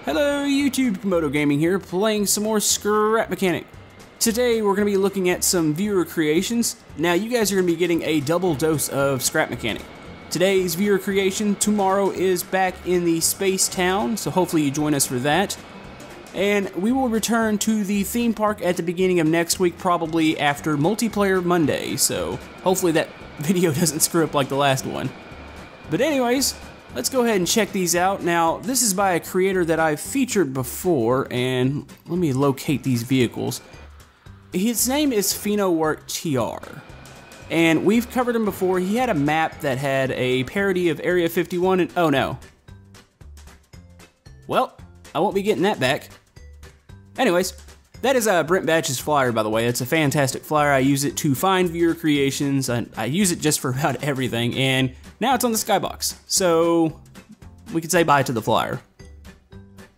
Hello YouTube, Komodo Gaming here, playing some more Scrap Mechanic. Today we're going to be looking at some viewer creations. Now you guys are going to be getting a double dose of Scrap Mechanic. Today's viewer creation, tomorrow is back in the Space Town, so hopefully you join us for that. And we will return to the theme park at the beginning of next week, probably after Multiplayer Monday, so hopefully that video doesn't screw up like the last one. But anyways, let's go ahead and check these out. Now, this is by a creator that I've featured before, and let me locate these vehicles. His name is FinoWorkTR, and we've covered him before. He had a map that had a parody of Area 51, and oh no. Well, I won't be getting that back. Anyways, that is Brent Batch's flyer, by the way. It's a fantastic flyer. I use it to find viewer creations. I use it just for about everything, and now it's on the skybox, so we can say bye to the flyer.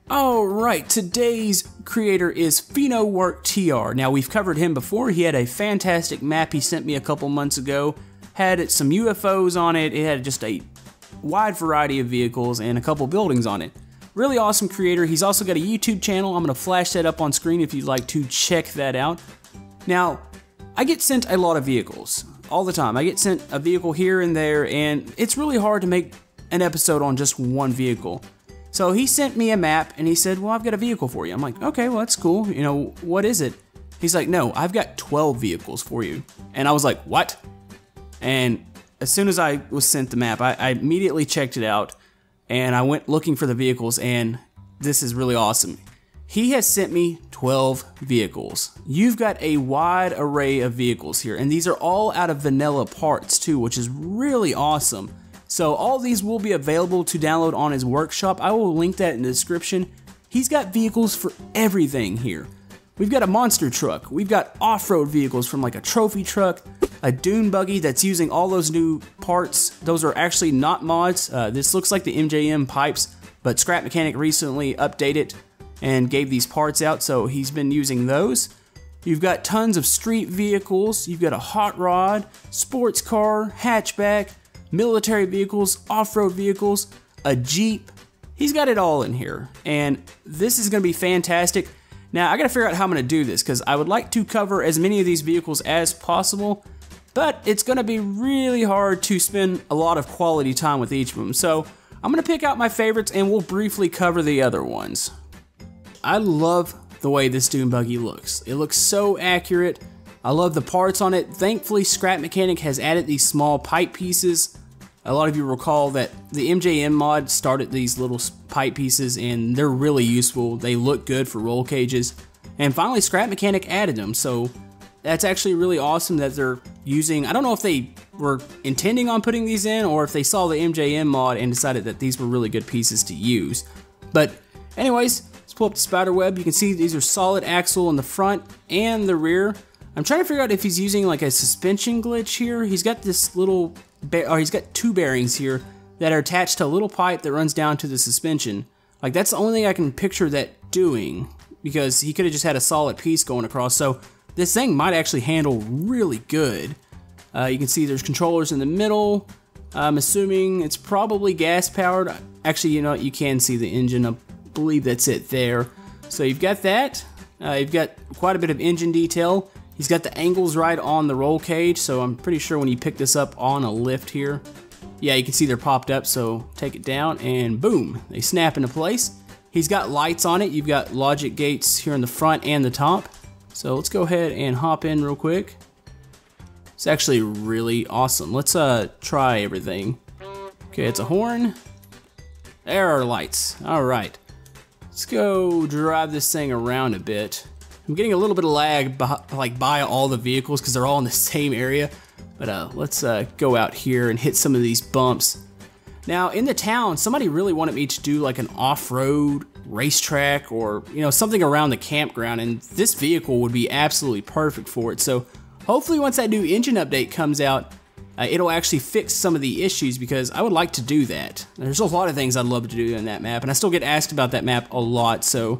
Alright, today's creator is FinoWorkTR. Now, we've covered him before. He had a fantastic map he sent me a couple months ago. Had some UFOs on it. It had just a wide variety of vehicles and a couple buildings on it. Really awesome creator. He's also got a YouTube channel. I'm going to flash that up on screen if you'd like to check that out. Now, I get sent a lot of vehicles all the time. I get sent a vehicle here and there, and it's really hard to make an episode on just one vehicle. So he sent me a map, and he said, well, I've got a vehicle for you. I'm like, okay, well, that's cool. You know, what is it? He's like, no, I've got 12 vehicles for you. And I was like, what? And as soon as I was sent the map, I immediately checked it out, and I went looking for the vehicles, and this is really awesome. He has sent me 12 vehicles. You've got a wide array of vehicles here, and these are all out of vanilla parts too, which is really awesome. So all these will be available to download on his workshop. I will link that in the description. He's got vehicles for everything here. We've got a monster truck. We've got off-road vehicles from like a trophy truck, a Dune buggy that's using all those new parts. Those are actually not mods. This looks like the MJM pipes, but Scrap Mechanic recently updated and gave these parts out, so he's been using those. You've got tons of street vehicles. You've got a hot rod, sports car, hatchback, military vehicles, off-road vehicles, a Jeep. He's got it all in here, and this is going to be fantastic. Now, I got to figure out how I'm going to do this, because I would like to cover as many of these vehicles as possible, but it's going to be really hard to spend a lot of quality time with each of them. So I'm going to pick out my favorites, and we'll briefly cover the other ones. I love the way this Dune buggy looks. It looks so accurate. I love the parts on it. Thankfully, Scrap Mechanic has added these small pipe pieces. A lot of you recall that the MJM mod started these little pipe pieces, and they're really useful. They look good for roll cages. And finally, Scrap Mechanic added them, so that's actually really awesome that they're using. I don't know if they were intending on putting these in, or if they saw the MJM mod and decided that these were really good pieces to use. But anyways, let's pull up the spider web. You can see these are solid axle in the front and the rear. I'm trying to figure out if he's using like a suspension glitch here. He's got this little, he's got two bearings here that are attached to a little pipe that runs down to the suspension. Like, that's the only thing I can picture that doing, because he could have just had a solid piece going across. So this thing might actually handle really good. You can see there's controllers in the middle. I'm assuming it's probably gas powered. Actually, you know what? You can see the engine. I believe that's it there. So you've got that. You've got quite a bit of engine detail. He's got the angles right on the roll cage, so I'm pretty sure when you pick this up on a lift here, yeah, you can see they're popped up, so take it down and boom, they snap into place. He's got lights on it. You've got logic gates here in the front and the top. So let's go ahead and hop in real quick. It's actually really awesome. Let's try everything. Okay, it's a horn. There are lights. All right. Let's go drive this thing around a bit. I'm getting a little bit of lag by all the vehicles because they're all in the same area. But let's go out here and hit some of these bumps. Now, in the town, somebody really wanted me to do like an off-road racetrack, or you know, something around the campground, and this vehicle would be absolutely perfect for it. So hopefully once that new engine update comes out, it'll actually fix some of the issues, because I would like to do that. There's a lot of things I'd love to do in that map, and I still get asked about that map a lot, so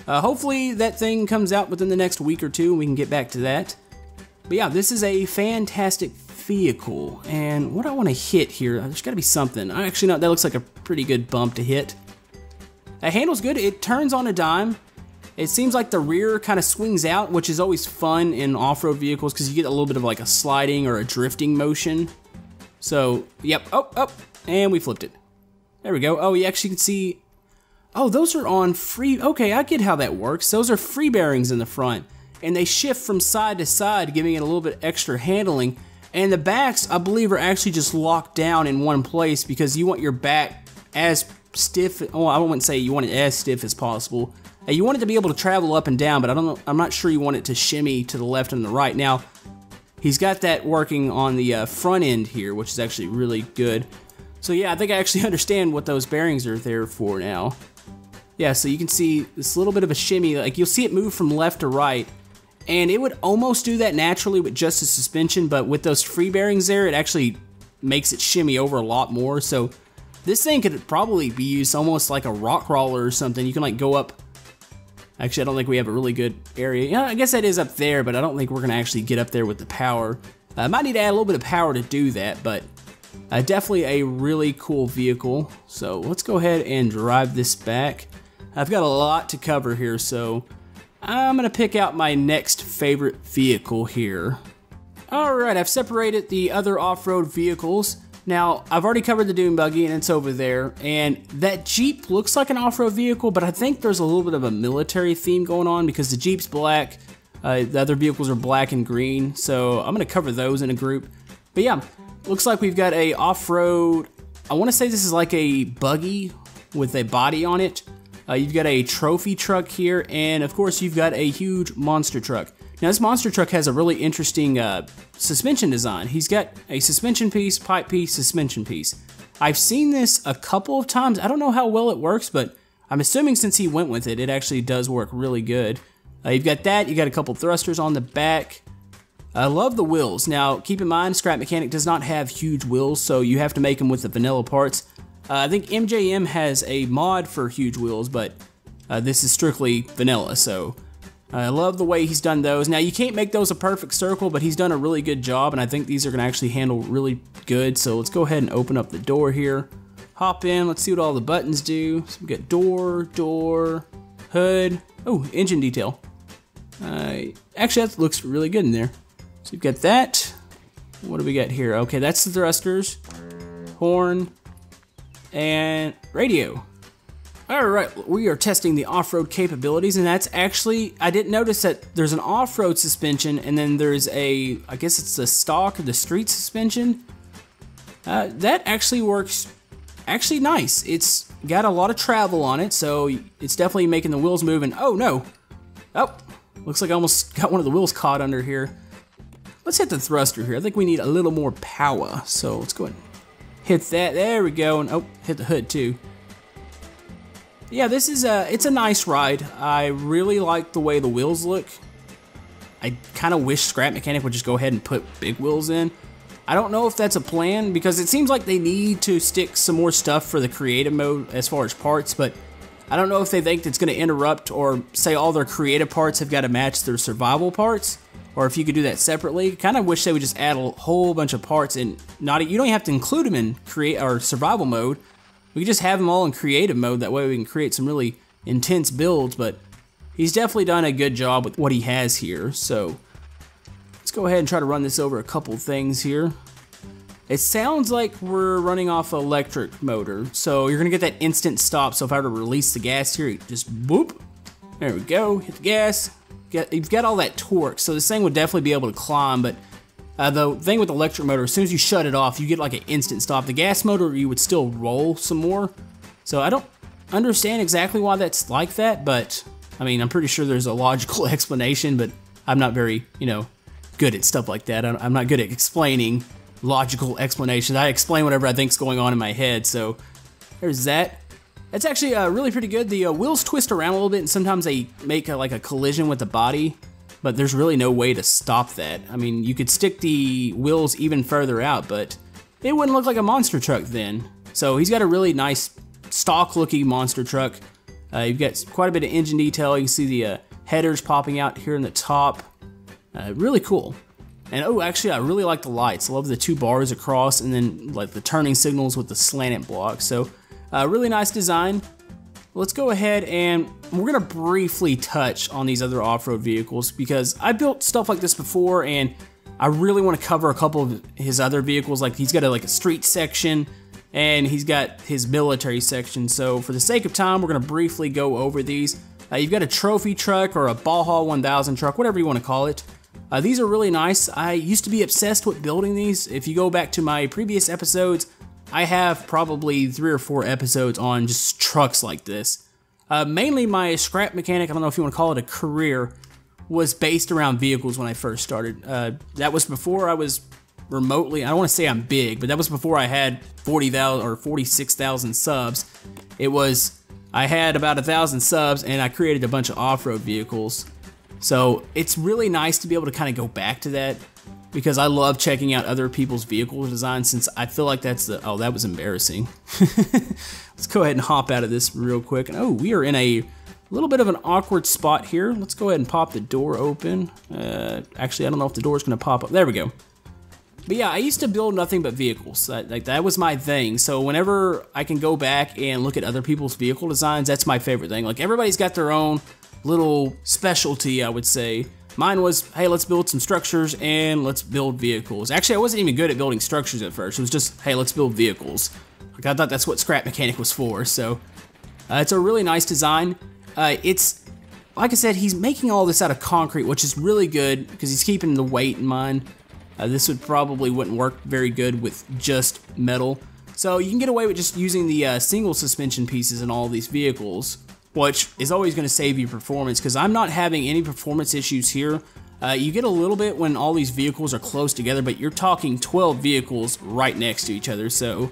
hopefully that thing comes out within the next week or two and we can get back to that. But yeah, this is a fantastic vehicle, and what I want to hit here, there's got to be something. Actually, no, that looks like a pretty good bump to hit. The handle's good. It turns on a dime. It seems like the rear kind of swings out, which is always fun in off-road vehicles because you get a little bit of like a sliding or a drifting motion. So, yep, and we flipped it. There we go. Oh, you actually can see, oh, those are on free, okay, I get how that works. Those are free bearings in the front, and they shift from side to side, giving it a little bit extra handling. And the backs, I believe, are actually just locked down in one place because you want your back as stiff, well, I wouldn't say you want it as stiff as possible. You want it to be able to travel up and down, but I don't know, I'm not sure you want it to shimmy to the left and the right. Now, he's got that working on the front end here, which is actually really good. So yeah, I think I actually understand what those bearings are there for now. Yeah, so you can see this little bit of a shimmy, like you'll see it move from left to right, and it would almost do that naturally with just the suspension, but with those free bearings there, it actually makes it shimmy over a lot more. So this thing could probably be used almost like a rock crawler or something. You can like go up. Actually, I don't think we have a really good area. Yeah, I guess that is up there, but I don't think we're gonna actually get up there with the power. I might need to add a little bit of power to do that, but definitely a really cool vehicle. So let's go ahead and drive this back. I've got a lot to cover here, so I'm gonna pick out my next favorite vehicle here. All right, I've separated the other off-road vehicles. Now, I've already covered the Dune Buggy, and it's over there, and that Jeep looks like an off-road vehicle, but I think there's a little bit of a military theme going on because the Jeep's black, the other vehicles are black and green, so I'm gonna cover those in a group. But yeah, looks like we've got a off-road, I wanna say this is like a buggy with a body on it. You've got a trophy truck here, and of course you've got a huge monster truck. Now this monster truck has a really interesting suspension design. He's got a suspension piece, pipe piece, suspension piece. I've seen this a couple of times. I don't know how well it works, but I'm assuming since he went with it, it actually does work really good. You've got that, you got a couple thrusters on the back. I love the wheels. Now keep in mind, Scrap Mechanic does not have huge wheels, so you have to make them with the vanilla parts. I think MJM has a mod for huge wheels, but this is strictly vanilla, so I love the way he's done those. Now, you can't make those a perfect circle, but he's done a really good job, and I think these are going to actually handle really good. So let's go ahead and open up the door here. Hop in. Let's see what all the buttons do. So we got door, hood. Oh, engine detail. Actually, that looks really good in there. So we've got that. What do we got here? Okay, that's the thrusters, horn, and radio. Alright, we are testing the off-road capabilities, and that's actually, I didn't notice that there's an off-road suspension, and then there's a, I guess it's the stock or the street suspension. That actually works actually nice. It's got a lot of travel on it, so it's definitely making the wheels move, and oh no! Oh, looks like I almost got one of the wheels caught under here. Let's hit the thruster here. I think we need a little more power, so let's go ahead and hit that. There we go, and oh, hit the hood too. Yeah, this is it's a nice ride. I really like the way the wheels look. I kind of wish Scrap Mechanic would just go ahead and put big wheels in. I don't know if that's a plan because it seems like they need to stick some more stuff for the creative mode as far as parts, but I don't know if they think it's going to interrupt or say all their creative parts have got to match their survival parts, or if you could do that separately. Kind of wish they would just add a whole bunch of parts and you don't even have to include them in create or survival mode. We can just have them all in creative mode, that way we can create some really intense builds, but he's definitely done a good job with what he has here. So let's go ahead and try to run this over a couple things here. It sounds like we're running off an electric motor, so you're gonna get that instant stop. So if I were to release the gas here, just boop, there we go, hit the gas. You've got all that torque, so this thing would definitely be able to climb, but the thing with the electric motor, as soon as you shut it off, you get like an instant stop. The gas motor, you would still roll some more. So I don't understand exactly why that's like that, but I mean, I'm pretty sure there's a logical explanation, but I'm not very, good at stuff like that. I'm not good at explaining logical explanations. I explain whatever I think's going on in my head, so there's that. That's actually really pretty good. The wheels twist around a little bit, and sometimes they make like a collision with the body, but there's really no way to stop that. I mean, you could stick the wheels even further out, but it wouldn't look like a monster truck then. So he's got a really nice stock-looking monster truck. You've got quite a bit of engine detail. You can see the headers popping out here in the top. Really cool. And oh, actually, I really like the lights. I love the two bars across, and then like the turning signals with the slanted block. So really nice design. let's go ahead and we're gonna briefly touch on these other off-road vehicles because I built stuff like this before and I really want to cover a couple of his other vehicles. Like he's got a street section and he's got his military section. So for the sake of time, we're gonna briefly go over these. You've got a trophy truck or a Baja 1000 truck, whatever you want to call it. These are really nice. I used to be obsessed with building these. If you go back to my previous episodes, I have probably 3 or 4 episodes on just trucks like this. Mainly my scrap mechanic, I don't know if you want to call it a career, was based around vehicles when I first started. That was before I was remotely, I don't want to say I'm big, but that was before I had 40,000 or 46,000 subs. I had about 1,000 subs and I created a bunch of off-road vehicles. So it's really nice to be able to kind of go back to that because I love checking out other people's vehicle designs since I feel like that's oh, that was embarrassing. Let's go ahead and hop out of this real quick. Oh, we are in a little bit of an awkward spot here. Let's go ahead and pop the door open. Actually, I don't know if the door's gonna pop up. There we go. But yeah, I used to build nothing but vehicles. That was my thing. So whenever I can go back and look at other people's vehicle designs, that's my favorite thing. Like everybody's got their own little specialty, I would say. Mine was, hey, let's build some structures and let's build vehicles. Actually, I wasn't even good at building structures at first. It was just, hey, let's build vehicles. Like I thought that's what scrap mechanic was for. So it's a really nice design. It's, like I said, he's making all this out of concrete, which is really good because he's keeping the weight in mind. This wouldn't work very good with just metal. So you can get away with just using the single suspension pieces in all these vehicles, which is always going to save you performance because I'm not having any performance issues here. You get a little bit when all these vehicles are close together, but you're talking 12 vehicles right next to each other. So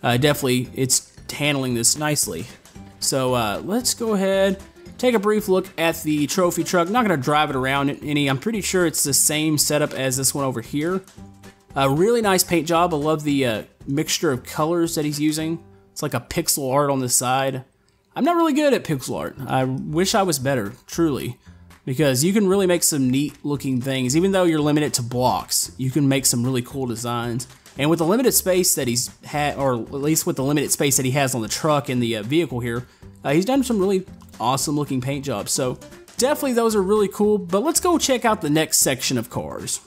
definitely it's handling this nicely. So let's go ahead, take a brief look at the trophy truck. Not going to drive it around any. I'm pretty sure it's the same setup as this one over here. A really nice paint job. I love the mixture of colors that he's using. It's like a pixel art on the side. I'm not really good at pixel art. I wish I was better, truly, because you can really make some neat looking things. Even though you're limited to blocks, you can make some really cool designs. And with the limited space that he's had, or at least with the limited space that he has on the truck and the vehicle here, he's done some really awesome looking paint jobs. So definitely those are really cool, but let's go check out the next section of cars.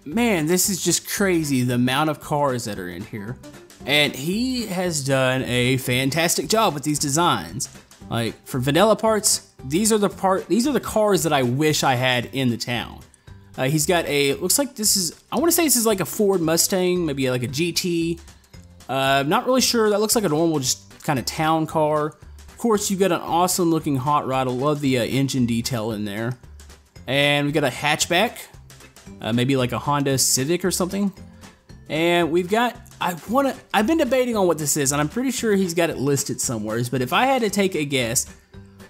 Man, this is just crazy, the amount of cars that are in here. And he has done a fantastic job with these designs. Like for vanilla parts, these are the cars that I wish I had in the town. He's got looks like this is, I want to say this is like a Ford Mustang, maybe like a GT. Not really sure. That looks like a normal, just kind of town car. Of course, you've got an awesome looking hot rod. I love the engine detail in there. And we got a hatchback, maybe like a Honda Civic or something. And we've got, I've been debating on what this is, and I'm pretty sure he's got it listed somewhere. But if I had to take a guess,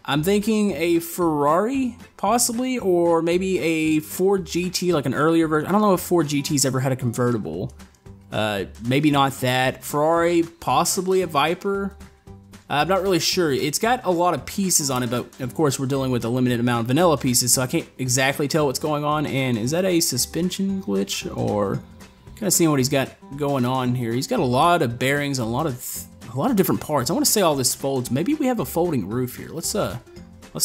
I'm thinking a Ferrari, possibly, or maybe a Ford GT, like an earlier version. I don't know if Ford GT's ever had a convertible. Maybe not that. Ferrari, possibly a Viper. I'm not really sure. It's got a lot of pieces on it, but of course we're dealing with a limited amount of vanilla pieces, so I can't exactly tell what's going on. And is that a suspension glitch, or kind of seeing what he's got going on here? He's got a lot of bearings and a lot of different parts. I want to say all this folds. Maybe we have a folding roof here. Let's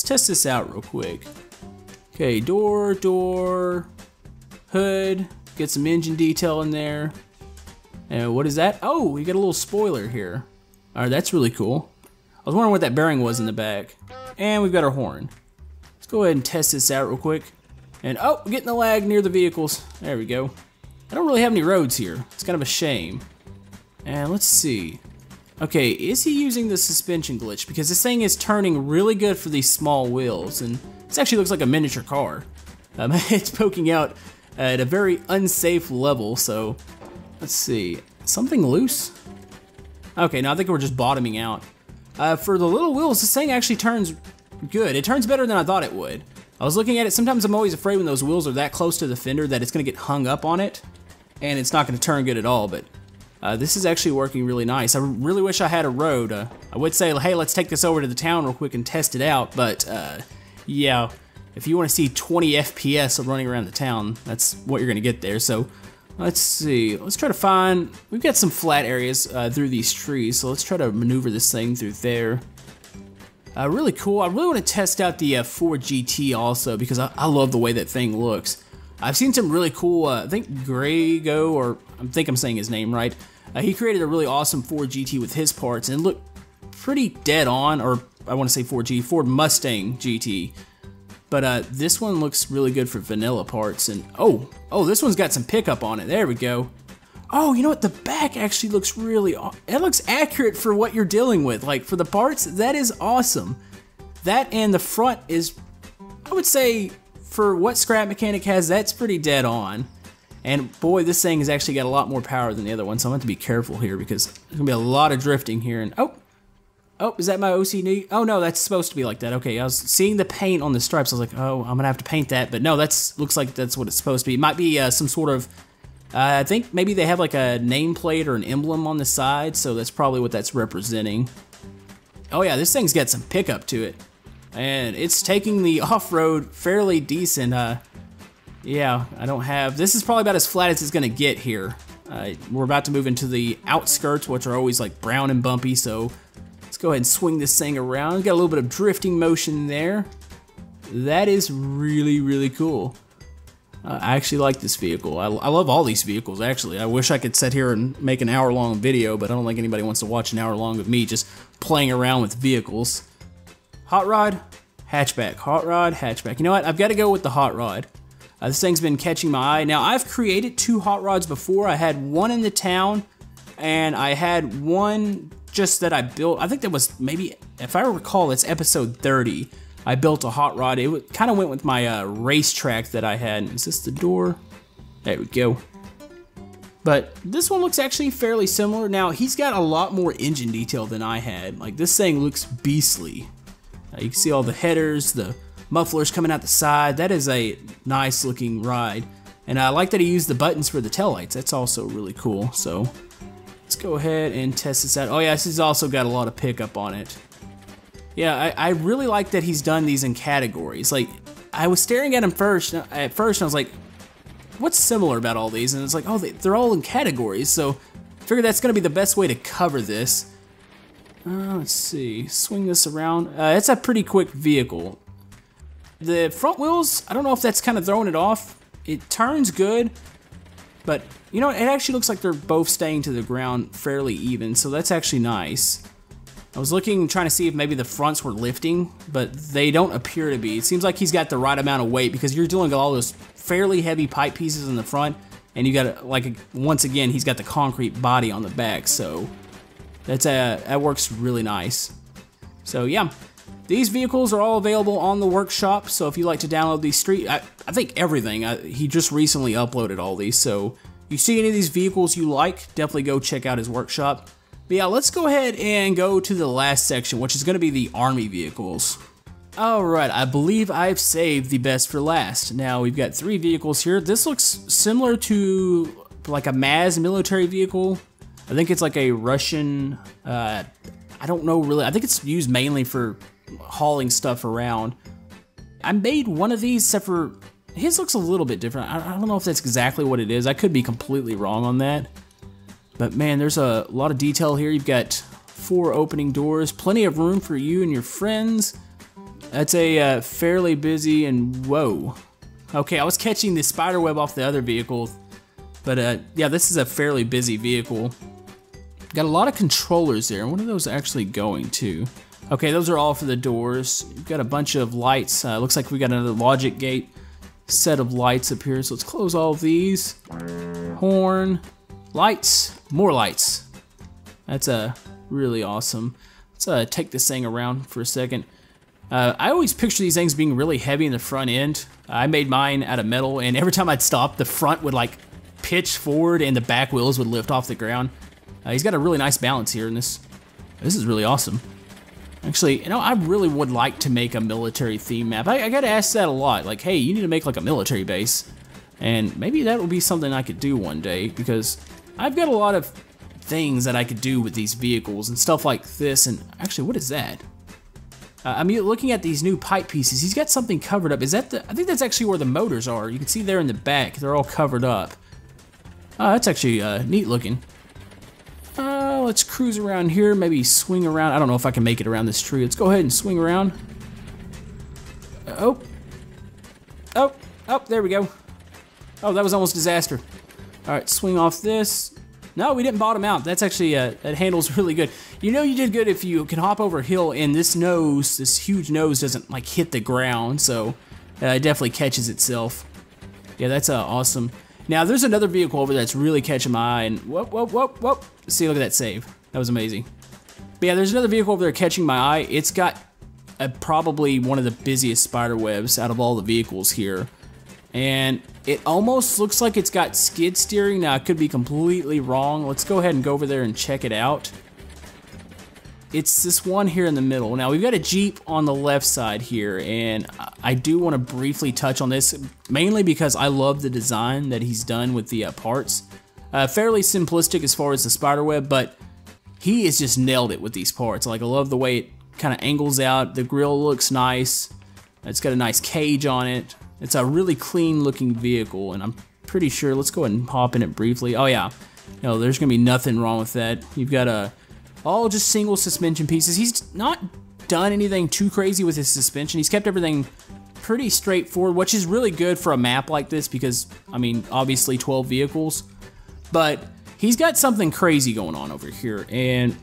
test this out real quick. Okay, door, hood. Get some engine detail in there. And what is that? Oh, we got a little spoiler here. All right, that's really cool. I was wondering what that bearing was in the back. And we've got our horn. Let's go ahead and test this out real quick. And oh, we're getting the lag near the vehicles. There we go. I don't really have any roads here. It's kind of a shame. And let's see. Okay, is he using the suspension glitch? Because this thing is turning really good for these small wheels, and this actually looks like a miniature car. It's poking out at a very unsafe level, so let's see. Something loose? Okay, no, I think we're just bottoming out. For the little wheels, this thing actually turns good. It turns better than I thought it would. I was looking at it, sometimes I'm always afraid when those wheels are that close to the fender that it's gonna get hung up on it, and it's not gonna turn good at all, but this is actually working really nice. I really wish I had a road. I would say, hey, let's take this over to the town real quick and test it out, but yeah, if you want to see 20 FPS running around the town, that's what you're going to get there. So let's see. Let's try to find, we've got some flat areas through these trees, so let's try to maneuver this thing through there. Really cool. I really want to test out the Ford GT also because I love the way that thing looks. I've seen some really cool, I think Grego, or I think I'm saying his name right. He created a really awesome Ford GT with his parts and it looked pretty dead on, or I want to say Ford Mustang GT. But this one looks really good for vanilla parts. And oh, this one's got some pickup on it. There we go. Oh, you know what? The back actually looks really, it looks accurate for what you're dealing with. Like for the parts, that is awesome. That and the front is, I would say, for what Scrap Mechanic has, that's pretty dead on. And boy, this thing has actually got a lot more power than the other one, so I'm going to have to be careful here because there's going to be a lot of drifting here. And oh, is that my OCD? Oh no, that's supposed to be like that. Okay, I was seeing the paint on the stripes. I was like, oh, I'm going to have to paint that. But no, looks like that's what it's supposed to be. It might be some sort of, I think maybe they have like a nameplate or an emblem on the side, so that's probably what that's representing. Oh yeah, this thing's got some pickup to it. And it's taking the off-road fairly decent. Yeah, this is probably about as flat as it's gonna get here. We're about to move into the outskirts, which are always like brown and bumpy, so let's go ahead and swing this thing around. Got a little bit of drifting motion there. That is really, really cool. I actually like this vehicle. I love all these vehicles, actually. I wish I could sit here and make an hour-long video, but I don't think anybody wants to watch an hour-long of me just playing around with vehicles. Hot rod, hatchback. Hot rod, hatchback. You know what? I've got to go with the hot rod. This thing's been catching my eye. Now, I've created 2 hot rods before. I had one in the town, and I had one just that I built. I think that was maybe, if I recall, it's episode 30. I built a hot rod. It kind of went with my racetrack that I had. Is this the door? There we go. But this one looks actually fairly similar. Now, he's got a lot more engine detail than I had. Like, this thing looks beastly. You can see all the headers, the mufflers coming out the side. That is a nice looking ride. And I like that he used the buttons for the taillights. That's also really cool. So, let's go ahead and test this out. Oh yeah, this has also got a lot of pickup on it. Yeah, I really like that he's done these in categories. Like, I was staring at him at first, and I was like, what's similar about all these? And it's like, oh, they're all in categories, so I figure that's going to be the best way to cover this. Let's see, swing this around. It's a pretty quick vehicle. The front wheels, I don't know if that's kind of throwing it off. It turns good, but, you know, it actually looks like they're both staying to the ground fairly even, so that's actually nice. I was trying to see if maybe the fronts were lifting, but they don't appear to be. It seems like he's got the right amount of weight because you're dealing with all those fairly heavy pipe pieces in the front, and you got once again, he's got the concrete body on the back, so that works really nice. So yeah, these vehicles are all available on the workshop. So if you like to download these I think everything. He just recently uploaded all these, so you see any of these vehicles you like, definitely go check out his workshop. But yeah, let's go ahead and go to the last section, which is going to be the Army vehicles. Alright, I believe I've saved the best for last. Now, we've got 3 vehicles here. This looks similar to like a Maz military vehicle. I think it's like a Russian, I don't know really. I think it's used mainly for hauling stuff around. I made one of these, except for his looks a little bit different. I don't know if that's exactly what it is. I could be completely wrong on that. But man, there's a lot of detail here. You've got 4 opening doors, plenty of room for you and your friends. That's a fairly busy and whoa. Okay, I was catching the spider web off the other vehicle, but yeah, this is a fairly busy vehicle. Got a lot of controllers there. What are those actually going to? Okay, those are all for the doors. You've got a bunch of lights. Looks like we got another logic gate set of lights up here. So let's close all of these. Horn. Lights, more lights. That's really awesome. Let's take this thing around for a second. I always picture these things being really heavy in the front end. I made mine out of metal, and every time I'd stop, the front would like pitch forward and the back wheels would lift off the ground. He's got a really nice balance here in this. This is really awesome. Actually, you know, I really would like to make a military theme map. I gotta ask that a lot. Like, hey, you need to make like a military base. And maybe that would be something I could do one day, because I've got a lot of things that I could do with these vehicles and stuff like this. And actually, what is that? I mean, looking at these new pipe pieces, he's got something covered up. Is that I think that's actually where the motors are. You can see there in the back, they're all covered up. That's actually neat looking. let's cruise around here, maybe swing around. I don't know if I can make it around this tree. Let's go ahead and swing around. Oh, there we go. Oh, that was almost disaster. All right, swing off this. No, we didn't bottom out. That's actually, that handles really good. You know you did good if you can hop over a hill and this nose, this huge nose doesn't like hit the ground, so it definitely catches itself. Yeah, that's awesome. Now, there's another vehicle over there that's really catching my eye, and whoop. See, look at that save. That was amazing. But yeah, there's another vehicle over there catching my eye. It's got probably one of the busiest spider webs out of all the vehicles here. And it almost looks like it's got skid steering. Now, I could be completely wrong. Let's go ahead and go over there and check it out. It's this one here in the middle. Now, we've got a Jeep on the left side here, and I do want to briefly touch on this, mainly because I love the design that he's done with the parts. Fairly simplistic as far as the spider web, but he has just nailed it with these parts. Like, I love the way it kind of angles out. The grille looks nice. It's got a nice cage on it. It's a really clean looking vehicle, and I'm pretty sure, let's go ahead and hop in it briefly. Oh yeah, no, there's gonna be nothing wrong with that. You've got all just single suspension pieces. He's not done anything too crazy with his suspension. He's kept everything pretty straightforward, which is really good for a map like this because, I mean, obviously 12 vehicles, but he's got something crazy going on over here, and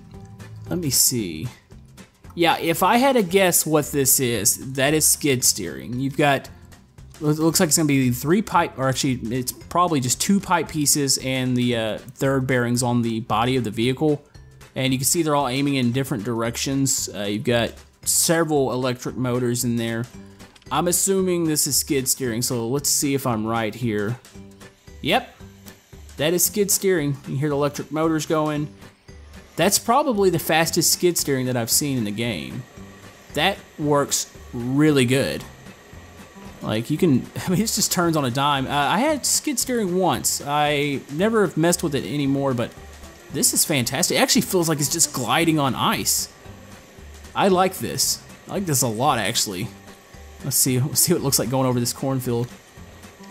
let me see. Yeah, if I had to guess what this is, that is skid steering. You've got, it looks like it's gonna be 3 pipe, or actually it's probably just 2 pipe pieces and the third bearings on the body of the vehicle. And you can see they're all aiming in different directions. You've got several electric motors in there. I'm assuming this is skid steering, so let's see if I'm right here. Yep, that is skid steering. You hear the electric motors going. That's probably the fastest skid steering that I've seen in the game. That works really good. Like, you can, I mean, it just turns on a dime. I had skid steering once. I never have messed with it anymore, but this is fantastic. It actually feels like it's just gliding on ice. I like this. I like this a lot, actually. Let's see what it looks like going over this cornfield.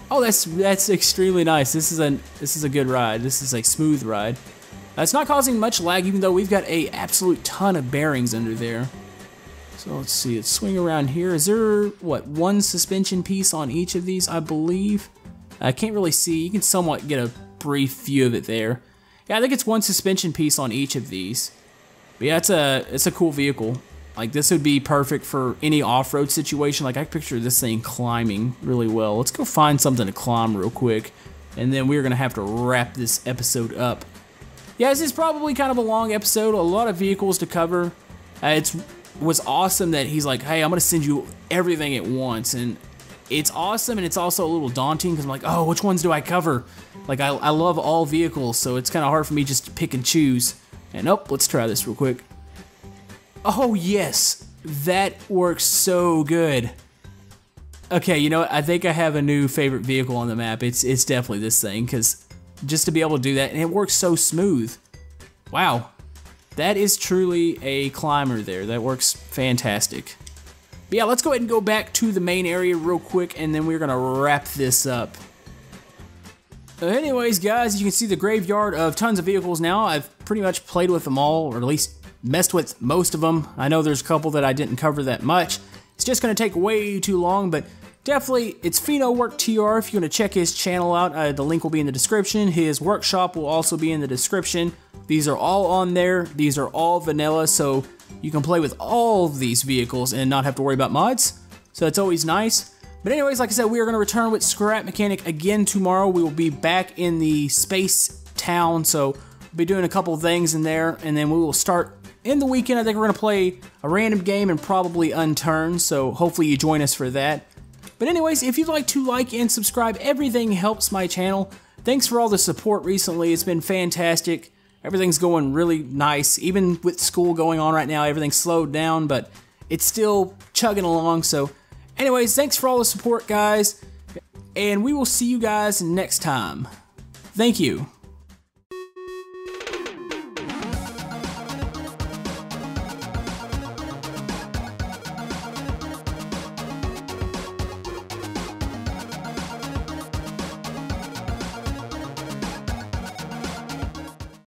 Oh, that's extremely nice. This is a good ride. This is a smooth ride. It's not causing much lag, even though we've got a absolute ton of bearings under there. So let's see, let's swing around here. Is there, what, 1 suspension piece on each of these, I believe? I can't really see. You can somewhat get a brief view of it there. Yeah, I think it's 1 suspension piece on each of these. But yeah, it's a cool vehicle. Like, this would be perfect for any off-road situation. Like, I picture this thing climbing really well. Let's go find something to climb real quick, and then we're gonna have to wrap this episode up. Yeah, this is probably kind of a long episode, a lot of vehicles to cover. It was awesome that he's like, hey, I'm gonna send you everything at once, and it's awesome, and it's also a little daunting, because I'm like, oh, which ones do I cover? Like, I love all vehicles, so it's kind of hard for me just to pick and choose. And oh, let's try this real quick. Oh yes, that works so good. Okay, you know what, I think I have a new favorite vehicle on the map. It's definitely this thing, because just to be able to do that, and it works so smooth. Wow, that is truly a climber there. That works fantastic. But yeah, let's go ahead and go back to the main area real quick, and then we're gonna wrap this up. Anyways, guys, you can see the graveyard of tons of vehicles now. I've pretty much played with them all, or at least messed with most of them. I know there's a couple that I didn't cover that much. It's just gonna take way too long, but definitely, it's Fino Work TR if you want to check his channel out. The link will be in the description. His workshop will also be in the description. These are all on there. These are all vanilla, so you can play with all of these vehicles and not have to worry about mods. So that's always nice. But anyways, like I said, we are going to return with Scrap Mechanic again tomorrow. We will be back in the space town, so we'll be doing a couple things in there, and then we will start in the weekend. I think we're going to play a random game and probably Unturned, so hopefully you join us for that. But anyways, if you'd like to like and subscribe, everything helps my channel. Thanks for all the support recently. It's been fantastic. Everything's going really nice. Even with school going on right now, everything's slowed down, but it's still chugging along. So anyways, thanks for all the support, guys. And we will see you guys next time. Thank you.